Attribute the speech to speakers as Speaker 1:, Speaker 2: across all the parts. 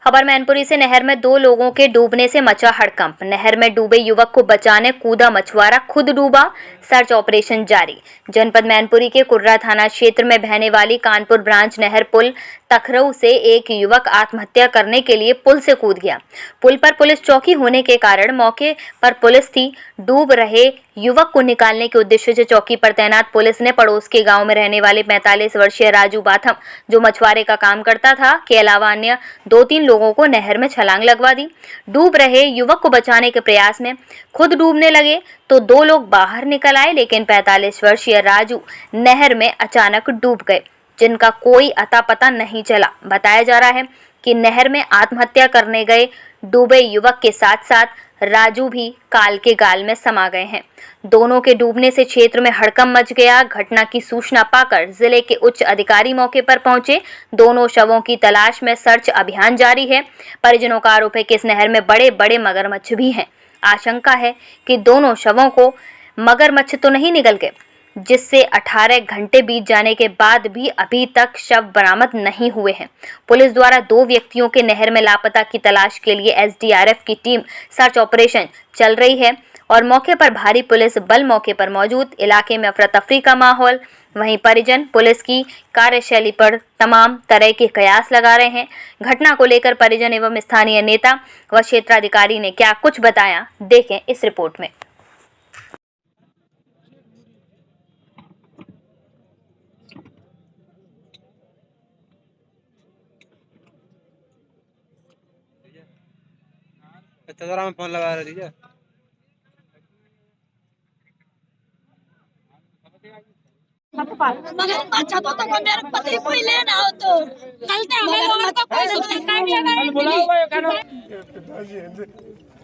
Speaker 1: खबर मैनपुरी से। नहर में 2 लोगों के डूबने से मचा हड़कंप। नहर में डूबे युवक को बचाने कूदा मछुआरा, खुद डूबा, सर्च ऑपरेशन जारी। जनपद मैनपुरी के कुर्रा थाना क्षेत्र में बहने वाली कानपुर ब्रांच नहर पुल तखरऊ से एक युवक आत्महत्या करने के लिए पुल से कूद गया। पुल पर पुलिस चौकी होने के कारण मौके पर पुलिस थी। डूब रहे युवक को निकालने के उद्देश्य से चौकी पर तैनात पुलिस ने पड़ोस के गांव में रहने वाले 45 वर्षीय राजू बाथम, जो मछुआरे का काम करता था, के अलावा अन्य 2-3 लोगों को नहर में छलांग लगवा दी। डूब रहे युवक को बचाने के प्रयास में खुद डूबने लगे तो 2 लोग बाहर निकल आए, लेकिन 45 वर्षीय राजू नहर में अचानक डूब गए, जिनका कोई अता पता नहीं चला। बताया जा रहा है कि नहर में आत्महत्या करने गए डूबे युवक के साथ साथ राजू भी काल के गाल में समा गए हैं। दोनों के डूबने से क्षेत्र में हड़कंप मच गया। घटना की सूचना पाकर जिले के उच्च अधिकारी मौके पर पहुंचे। दोनों शवों की तलाश में सर्च अभियान जारी है। परिजनों का आरोप है कि इस नहर में बड़े बड़े मगरमच्छ भी हैं। आशंका है कि दोनों शवों को मगरमच्छ तो नहीं निगल गए, जिससे 18 घंटे बीत जाने के बाद भी अभी तक शव बरामद नहीं हुए हैं। पुलिस द्वारा 2 व्यक्तियों के नहर में लापता की तलाश के लिए एसडीआरएफ की टीम सर्च ऑपरेशन चल रही है और मौके पर भारी पुलिस बल मौके पर मौजूद। इलाके में अफरा तफरी का माहौल। वहीं परिजन पुलिस की कार्यशैली पर तमाम तरह के कयास लगा रहे हैं। घटना को लेकर परिजन एवं स्थानीय नेता व क्षेत्राधिकारी ने क्या कुछ बताया, देखें इस रिपोर्ट में।
Speaker 2: जरा में फोन लगा रही है।
Speaker 3: मगर अच्छा तो मेरे पति कोई लेना हो तो चलते हैं और तो कोई सुनता नहीं है।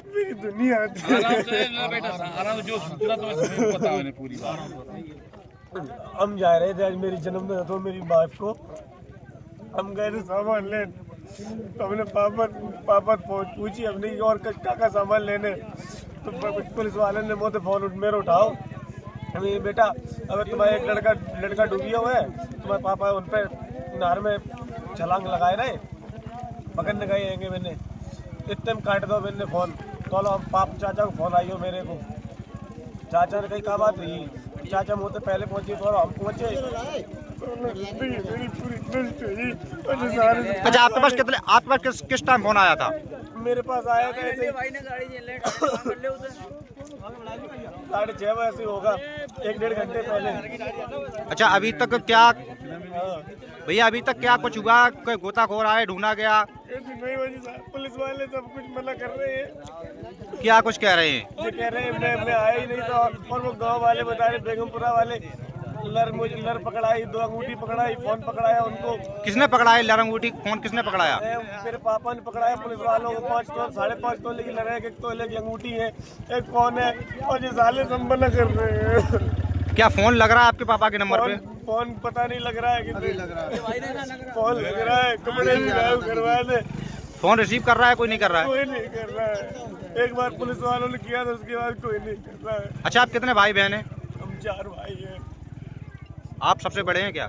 Speaker 4: मेरी दुनिया
Speaker 5: आराम जो सूचना तुम्हें पता है पूरी बात।
Speaker 4: हम जा रहे थे, आज मेरी जन्मदिन तो मेरी वाइफ को हम गए थे सामान लेने, तो हमने पापा पूछी हमने और का सामान लेने, तो पुलिस वाले ने मुझे फोन मेरे उठाओ, हमें बेटा अगर तुम्हारा एक लड़का डूबी हुआ है, तुम्हारे पापा उन पर नहर में छलांग लगाए रहे, पकड़ने गए हैंगे। मैंने इतने में काट दो मैंने फ़ोन, तो हम पाप चाचा को फ़ोन आई हो मेरे को। चाचा ने कही क्या बात हुई, चाचा मुझे पहले पहुंचे तो हम पहुंचे।
Speaker 2: अच्छा, आपके पास किस टाइम फोन आया था?
Speaker 4: मेरे पास आया था ऐसे 6:30 बजे होगा, 1-1.5 घंटे पहले।
Speaker 2: अच्छा, अभी तक क्या भैया, अभी तक क्या कुछ हुआ? कोई गोताखोर आए, ढूंढा गया?
Speaker 4: नहीं भाई, पुलिस वाले सब कुछ मना कर रहे हैं।
Speaker 2: क्या कुछ कह रहे हैं?
Speaker 4: ये कह रहे हैं मैं आया ही नहीं था, और वो गांव वाले बता रहे, बेगमपुरा वाले लर पकड़ाई, 2 अंगूठी पकड़ाई, फोन पकड़ाया उनको।
Speaker 2: किसने पकड़ाया लर अंगूठी, फोन किसने पकड़ाया?
Speaker 4: मेरे पापा ने पकड़ाया। पुलिस वालों को 5-5.5 तोले की लर है, 1 तोले की अंगूठी है, एक फोन है, और ये साले सब मना कर रहे हैं।
Speaker 2: क्या फोन लग रहा है आपके पापा के नंबर पे?
Speaker 4: फोन पता नहीं लग रहा है कि लग रहा है, फोन लग रहा है, कपड़े भी गायब करवा दे।
Speaker 2: फोन रिसीव कर रहा है, कोई नहीं कर रहा है?
Speaker 4: कोई नहीं कर रहा है। एक बार पुलिस वालों ने किया था, उसके बाद कोई नहीं कर रहा है।
Speaker 2: अच्छा, आप कितने भाई बहन हैं?
Speaker 4: हम 4 भाई हैं।
Speaker 2: आप सबसे बड़े हैं क्या?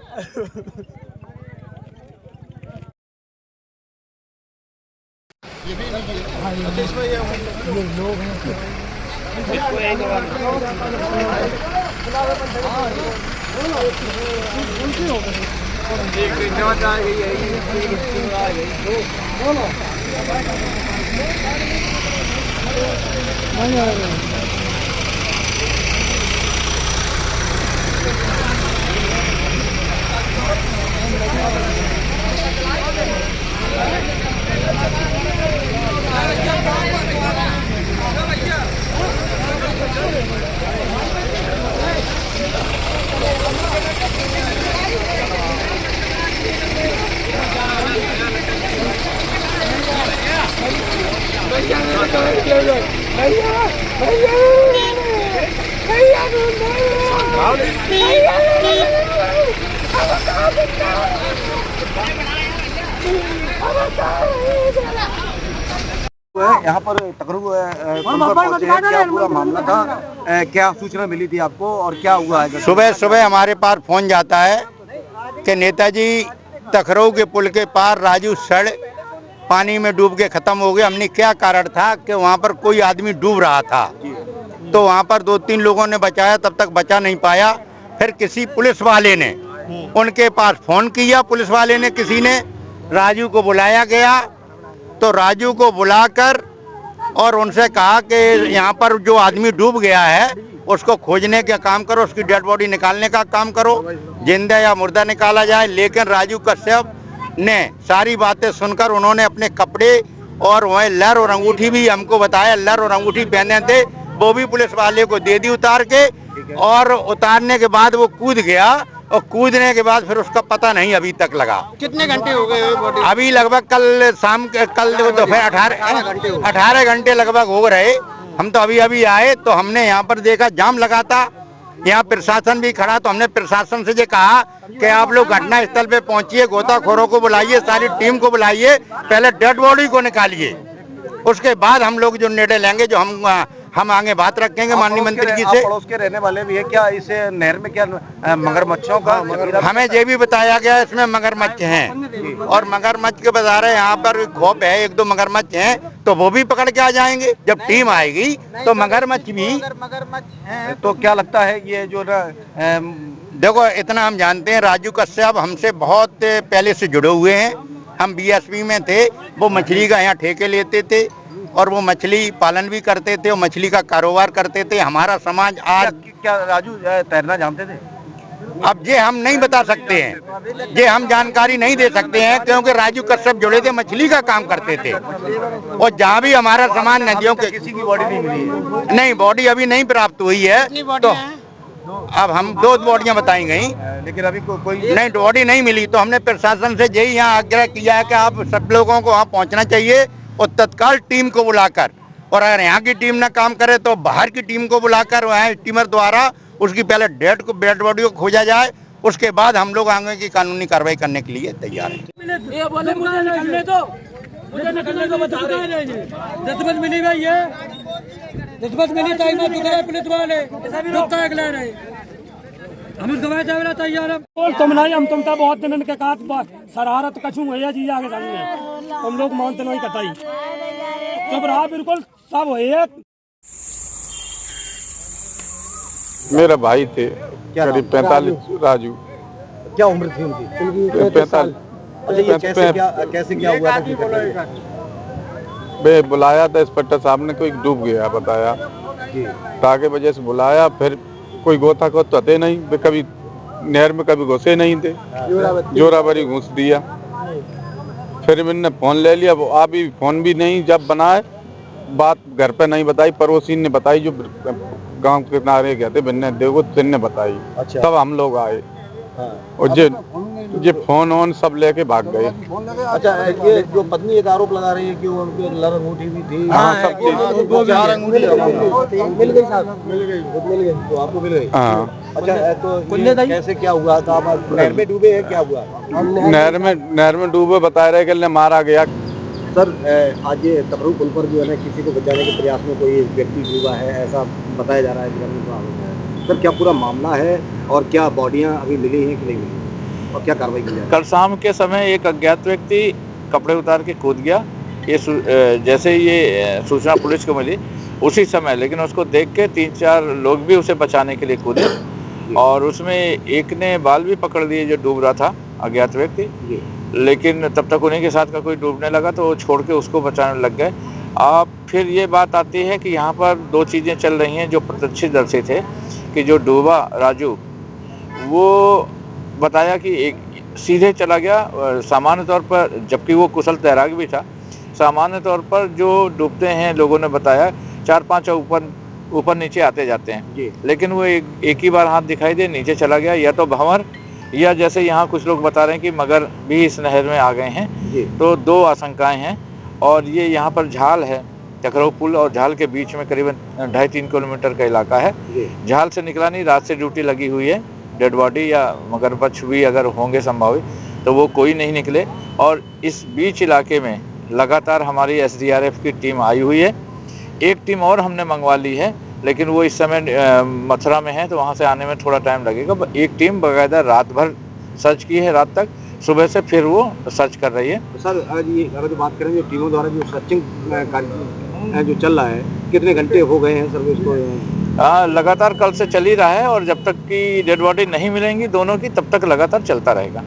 Speaker 4: ये लोग हैं
Speaker 6: यहाँ पर तकरू क्या पूरा मामला था, क्या सूचना मिली थी आपको और क्या हुआ है?
Speaker 7: सुबह हमारे पास फोन जाता है कि नेताजी तखरऊ के पुल के पार राजू सड़
Speaker 6: पानी में डूब के खत्म हो गए। हमने क्या कारण था कि वहाँ पर कोई आदमी डूब रहा था, तो वहाँ पर 2-3 लोगों ने बचाया, तब तक बचा नहीं पाया। फिर किसी पुलिस वाले ने उनके पास फोन किया, पुलिस वाले ने किसी ने, राजू को बुलाया गया। तो राजू को बुलाकर और उनसे कहा कि यहाँ पर जो आदमी डूब गया है उसको खोजने का काम करो, उसकी डेड बॉडी निकालने का काम करो, जिंदा या मुर्दा निकाला जाए। लेकिन राजू कश्यप ने सारी बातें सुनकर उन्होंने अपने कपड़े और वह लहर और अंगूठी भी हमको बताया, लहर और अंगूठी पहने थे, वो भी पुलिस वाले को दे दी उतार के। और उतारने के बाद वो कूद गया, और कूदने के बाद फिर उसका पता नहीं अभी तक लगा।
Speaker 2: कितने घंटे हो गए बॉडी?
Speaker 6: अभी लगभग कल दोपहर 18 घंटे लगभग हो रहे। हम तो अभी आए तो हमने यहाँ पर देखा जाम लगा था, यहाँ प्रशासन भी खड़ा, तो हमने प्रशासन से ये कहा कि आप लोग घटना स्थल पे पहुंचिए, गोताखोरों को बुलाइए, सारी टीम को बुलाइए, पहले डेड बॉडी को निकालिए, उसके बाद हम लोग जो निर्णय लेंगे, जो हम आगे बात रखेंगे माननीय मंत्री जी से।
Speaker 7: पड़ोस के रहने वाले भी है क्या इस नहर में, क्या मगरमच्छों का?
Speaker 6: हमें ये भी बताया गया इसमें मगरमच्छ हैं, और मगरमच्छ के बता रहे यहाँ पर खोप है, 1-2 मगरमच्छ हैं, तो वो भी पकड़ के आ जाएंगे जब टीम आएगी, तो मगरमच्छ भी।
Speaker 7: तो क्या लगता है ये जो
Speaker 6: देखो, इतना हम जानते हैं, राजू कश्यप हमसे बहुत पहले से जुड़े हुए हैं। हम बीएसपी में थे, वो मछली का यहाँ ठेके लेते थे और वो मछली पालन भी करते थे और मछली का कारोबार करते थे। हमारा समाज आज
Speaker 7: क्या राजू तैरना जानते थे?
Speaker 6: अब ये हम नहीं बता सकते हैं, ये हम जानकारी नहीं दे सकते हैं, क्योंकि राजू कश्यप जुड़े थे, मछली का काम करते थे। और जहाँ भी हमारा समाज नदियों के,
Speaker 7: किसी की बॉडी नहीं मिली है?
Speaker 6: नहीं, बॉडी अभी नहीं प्राप्त हुई है। तो अब हम 2 बॉडियां बताई गई,
Speaker 7: लेकिन अभी कोई
Speaker 6: नहीं बॉडी नहीं मिली। तो हमने प्रशासन से यही यहाँ आग्रह किया है कि आप सब लोगों को वहाँ पहुँचना चाहिए और तत्काल टीम को बुलाकर, और अगर यहाँ की टीम ना काम करे तो बाहर की टीम को बुलाकर वहाँ स्टीमर द्वारा उसकी पहले डेड बॉडी को खोजा जाए, उसके बाद हम लोग आगे की कानूनी कार्रवाई करने के लिए तैयार हैं।
Speaker 8: ये बोले मुझे निकलने दो बता रहे हैं। दस्तखत मिली भाई, ये दस्तखत मिली टाइम पुलिस वाले हम गवाह जावेला तैयार है। तुम नहीं, हम तुमता बहुत दिन के काट शरारत कछू है जी आगे सामने, तुम लोग मानते नहीं कताई, चुप रहा, बिल्कुल सब है।
Speaker 9: मेरा भाई थे करीब 45, राजू।
Speaker 7: क्या उम्र थी उनकी?
Speaker 9: 45।
Speaker 7: अच्छा, ये कैसे क्या हुआ था?
Speaker 9: मैं बुलाया था इंस्पेक्टर साहब ने, कोई डूब गया बताया, ताकि वजह से बुलाया। फिर कोई गोताखोर तो थे नहीं, वे कभी नहर में कभी घुसे नहीं थे, जोरावरी घुस दिया। फिर मैंने फ़ोन ले लिया, वो अभी फ़ोन भी नहीं जब बनाए, बात घर पे नहीं बताई, पड़ोसी ने बताई, जो गांव के किनारे गए थे बिन्ने देखो तिन्ने बताई।
Speaker 7: अच्छा।
Speaker 9: तब हम लोग आए।
Speaker 7: हाँ।
Speaker 9: और ये फोन ऑन सब लेके भाग गए।
Speaker 7: अच्छा, ये जो पत्नी एक आरोप लगा रही है कि वो उनकी लर अंगूठी भी थी।
Speaker 9: हाँ, सब चीज
Speaker 7: मिल गई साहब, मिल गई तो आपको मिल गई।
Speaker 9: हाँ।
Speaker 7: अच्छा, तो ये कैसे क्या हुआ था? आप नहर में डूबे हैं, क्या हुआ?
Speaker 9: नहर में डूबे बता रहे कि मारा गया।
Speaker 7: सर, आज ये तबरू पुल पर जो है ना, किसी को बचाने के प्रयास में कोई व्यक्ति डूबा है, ऐसा बताया जा रहा है। सर, क्या पूरा मामला है और क्या बॉडियां अभी मिली हैं कि नहीं मिली, और क्या कार्रवाई की जाए?
Speaker 10: कल शाम के समय एक अज्ञात व्यक्ति कपड़े उतार के कूद गया। ये जैसे ये सूचना पुलिस को मिली उसी समय, लेकिन उसको देख के 3-4 लोग भी उसे बचाने के लिए कूदे, और उसमें एक ने बाल भी पकड़ लिए जो डूब रहा था, अज्ञात व्यक्ति। लेकिन तब तक उन्हीं के साथ का कोई डूबने लगा तो वो छोड़ के उसको बचाने लग गए। अब फिर ये बात आती है कि यहाँ पर 2 चीज़ें चल रही हैं जो प्रत्यक्षदर्शी थे, कि जो डूबा राजू, वो बताया कि एक सीधे चला गया सामान्य तौर पर, जबकि वो कुशल तैराक भी था। सामान्य तौर पर जो डूबते हैं लोगों ने बताया 4-5 ऊपर नीचे आते जाते हैं, लेकिन वो एक ही बार हाथ दिखाई दे नीचे चला गया, या तो भंवर, या जैसे यहाँ कुछ लोग बता रहे हैं कि मगर भी इस नहर में आ गए हैं। तो 2 आशंकाएं हैं। और ये यहाँ पर झाल है, चक्रो पुल और झाल के बीच में करीबन 2.5-3 किलोमीटर का इलाका है। झाल से निकला नहीं, रात से ड्यूटी लगी हुई है। डेड बॉडी या मगरमच्छ भी अगर होंगे संभावित तो वो कोई नहीं निकले। और इस बीच इलाके में लगातार हमारी SDRF की टीम आई हुई है। एक टीम और हमने मंगवा ली है, लेकिन वो इस समय मथुरा में है, तो वहाँ से आने में थोड़ा टाइम लगेगा। एक टीम बाकायदा रात भर सर्च की है, रात तक, सुबह से फिर वो सर्च कर रही है।
Speaker 7: तो सर अगर जो बात करें जो टीमों द्वारा जो सर्चिंग कार्य जो चल रहा है, कितने घंटे हो गए हैं सर्विस को?
Speaker 10: लगातार कल से चल ही रहा है और जब तक की डेड बॉडी नहीं मिलेंगी दोनों की तब तक लगातार चलता रहेगा।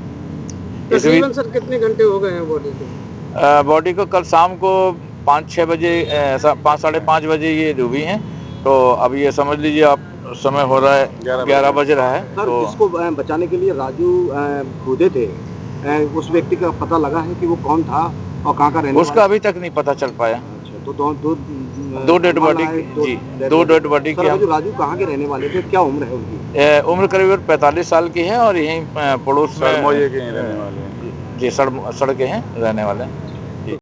Speaker 7: सर कितने घंटे हो गए हैं बॉडी को?
Speaker 10: बॉडी को कल शाम को 5-6 बजे 5 साढ़े 5 बजे ये डूबी हैं। तो अब ये समझ लीजिए आप समय हो रहा है 11 बज रहा है।
Speaker 7: सर
Speaker 10: तो
Speaker 7: जिसको बचाने के लिए राजू कूदे थे, उस व्यक्ति का पता लगा है कि वो कौन था और कहाँ का रहने
Speaker 10: उसका
Speaker 7: वाला?
Speaker 10: अभी तक नहीं पता चल पाया।
Speaker 7: अच्छा, तो
Speaker 10: दो डेड बॉडी जी, 2 डेड बॉडी की।
Speaker 7: जो राजू कहाँ के रहने वाले थे, क्या उम्र है उनकी?
Speaker 10: उम्र करीब 45 साल की है और यहीं पड़ोस में जी सड़ के हैं रहने वाले हैं।